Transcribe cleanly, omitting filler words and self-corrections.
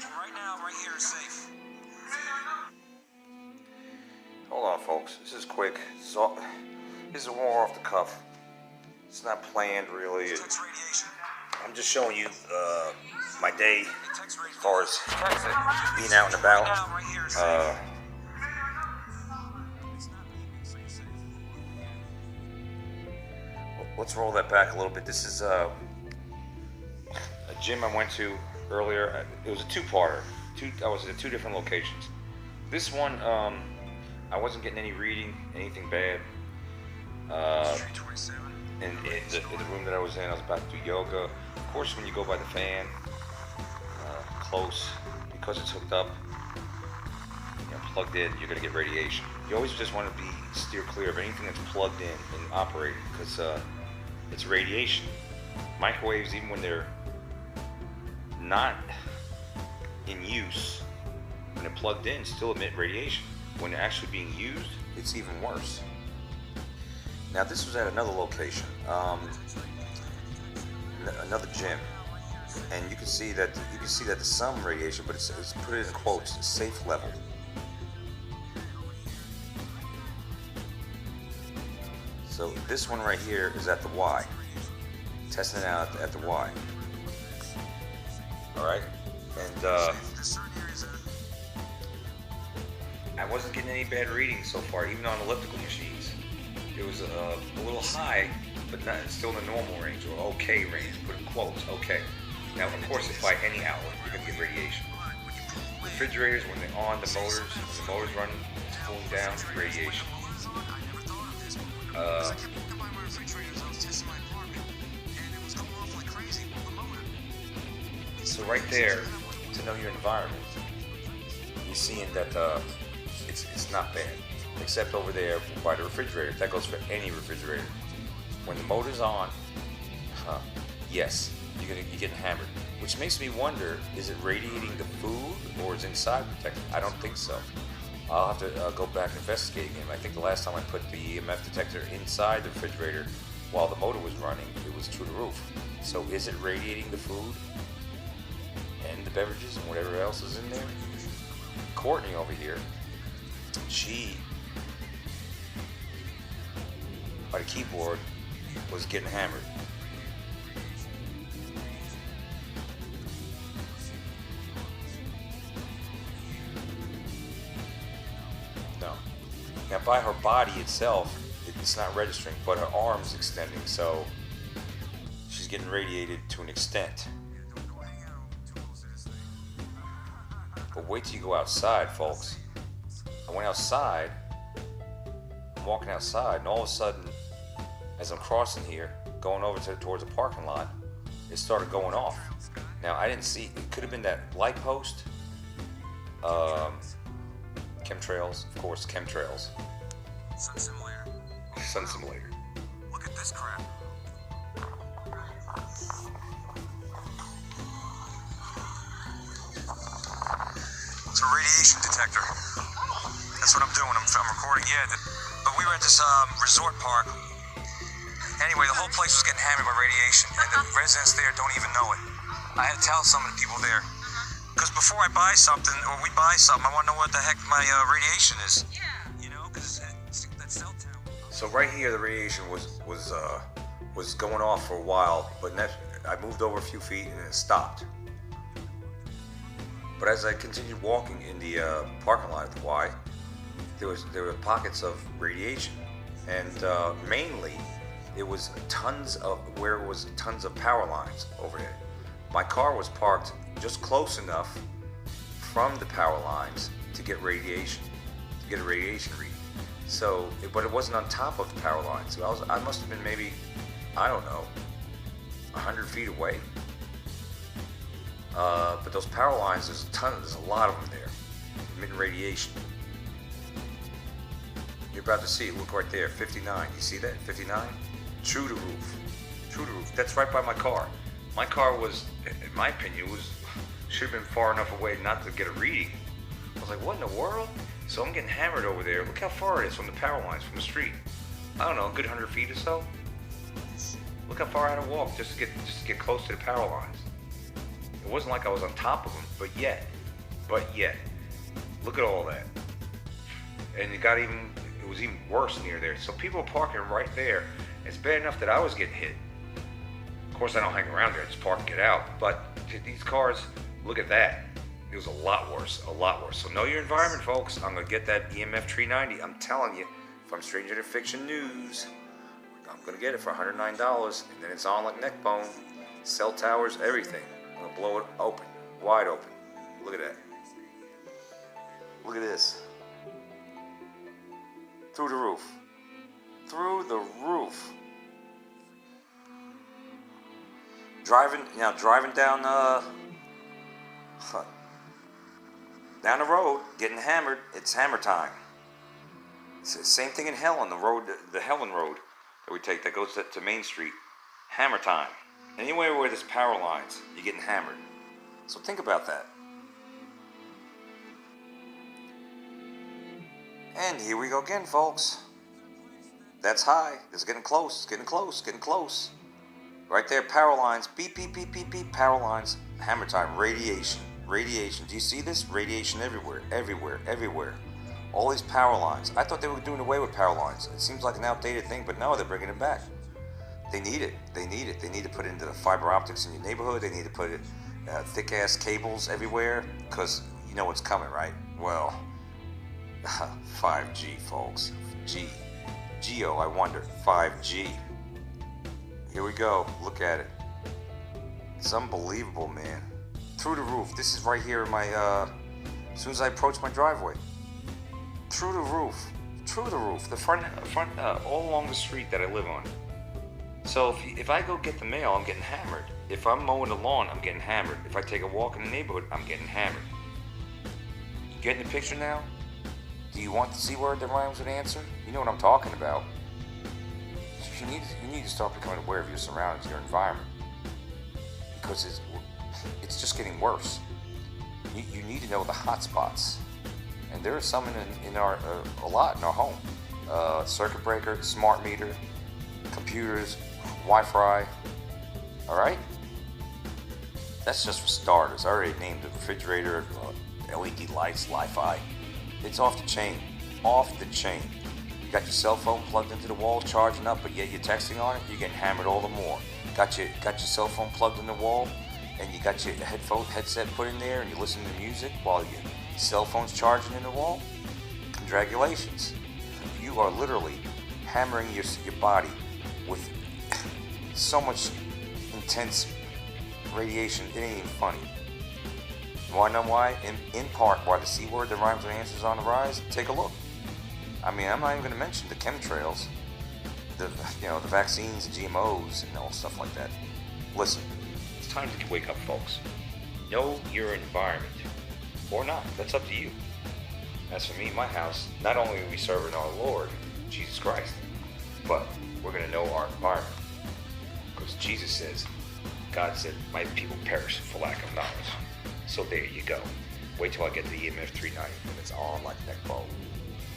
Right now, right here is safe. Hold on, folks. This is quick. This is more off the cuff. It's not planned, really. I'm just showing you my day as far as being out and about. Let's roll that back a little bit. This is a gym I went to earlier. It was a two-parter. I was at two different locations. This one, I wasn't getting any reading, anything bad. In the room that I was in, I was about to do yoga. Of course, when you go by the fan, close, because it's hooked up, plugged in, you're gonna get radiation. You always just want to steer clear of anything that's plugged in and operating, because it's radiation. Microwaves, even when they're not in use, when they're plugged in, still emit radiation. When they're actually being used, it's even worse. Now this was at another location, another gym, and you can see that there's some radiation, but it's put it in quotes, safe level. So this one right here is at the Y, testing it out at the Y. All right, and I wasn't getting any bad readings so far, even on elliptical machines. It was a little high, but not still in the normal range, or okay range, put in quotes, okay. Now, of course, if by any outlet, you're going to get radiation. Refrigerators, when they're on, the motor's running, it's cooling down, radiation. So right there, to know your environment, you're seeing that it's not bad. Except over there by the refrigerator. That goes for any refrigerator. When the motor's on, yes, you're getting hammered. Which makes me wonder, is it radiating the food or is it inside the detector? I don't think so. I'll have to go back and investigate again. I think the last time I put the EMF detector inside the refrigerator while the motor was running, it was through the roof. So is it radiating the food and the beverages and whatever else is in there? Courtney over here, she, by the keyboard, was getting hammered. No. Now by her body itself, it's not registering, but her arm's extending, so she's getting radiated to an extent. But wait till you go outside, folks. I went outside, I'm walking outside, and all of a sudden, as I'm crossing here, going over towards the parking lot, it started going off. Now, I didn't see, it could have been that light post, chemtrails, of course, chemtrails. Sun simulator. Sun simulator. Look at this crap. It's a radiation detector. That's what I'm doing. I'm recording. Yeah, but we were at this resort park. Anyway, the whole place was getting hammered by radiation, and the residents there don't even know it. I had to tell some of the people there, because before I buy something, or we buy something, I want to know what the heck my radiation is. Yeah. You know, because it's that cell tower. So right here, the radiation was going off for a while, but I moved over a few feet and it stopped. But as I continued walking in the parking lot at the Y, there were pockets of radiation, and mainly it was tons of power lines overhead. My car was parked just close enough from the power lines to get a radiation reading. So, but it wasn't on top of the power lines. So I must have been maybe, I don't know, 100 feet away. But those power lines, there's a lot of them there, emitting radiation. You're about to see it, look right there, 59, you see that, 59? True to roof, that's right by my car. My car was, in my opinion, should have been far enough away not to get a reading. I was like, what in the world? So I'm getting hammered over there, look how far it is from the power lines, from the street. I don't know, a good 100 feet or so. Look how far I had to walk just to get close to the power lines. It wasn't like I was on top of them, but yet, look at all that. And it was even worse near there. So people are parking right there. It's bad enough that I was getting hit. Of course, I don't hang around there, I just park and get out. But these cars, look at that. It was a lot worse. So know your environment, folks. I'm gonna get that EMF 390. I'm telling you, from Stranger Than Fiction News, I'm gonna get it for $109, and then it's on like neck bone. Cell towers, everything. I'm gonna blow it open, wide open. Look at that. Look at this. Through the roof. Through the roof. Driving down down the road, getting hammered. It's hammer time. It's the same thing in Helen, the Helen Road that we take that goes to Main Street. Hammer time. Anywhere where there's power lines, you're getting hammered. So think about that. And here we go again, folks. That's high. It's getting close. Getting close. Right there, power lines. Beep, beep, beep, beep, beep. Power lines. Hammer time. Radiation. Do you see this? Radiation everywhere. All these power lines. I thought they were doing away with power lines. It seems like an outdated thing, but no, they're bringing it back. They need it. They need to put it into the fiber optics in your neighborhood. They need to put it thick-ass cables everywhere, because you know what's coming, right? Well, 5G, folks. Geo, I wonder. 5G. Here we go. Look at it. It's unbelievable, man. Through the roof. This is right here in my, as soon as I approach my driveway. Through the roof. The front, all along the street that I live on. So if I go get the mail, I'm getting hammered. If I'm mowing the lawn, I'm getting hammered. If I take a walk in the neighborhood, I'm getting hammered. You getting the picture now? Do you want the C word that rhymes with answer? You know what I'm talking about. You need to start becoming aware of your surroundings, your environment, because it's just getting worse. You need to know the hot spots, and there are some in our a lot in our home. Circuit breaker, smart meter, computers, Wi-Fi. All right, that's just for starters. I already named the refrigerator, LED lights, Li-Fi. It's off the chain. You got your cell phone plugged into the wall, charging up, but yet you're texting on it, you're getting hammered all the more. Got your cell phone plugged in the wall, and you got your headset put in there, and you're listening to music while your cell phone's charging in the wall. Congratulations. You are literally hammering your body with so much intense radiation, it ain't even funny. You want to know why? In part, why the C word that rhymes with answer is on the rise? Take a look. I mean, I'm not even going to mention the chemtrails, the vaccines, GMOs, and all stuff like that. Listen, it's time to wake up, folks. Know your environment, or not. That's up to you. As for me, my house, not only are we serving our Lord, Jesus Christ, but we're going to know our environment. Because Jesus says, God said, my people perish for lack of knowledge. So there you go. Wait till I get the EMF 390 when it's on like neck bone.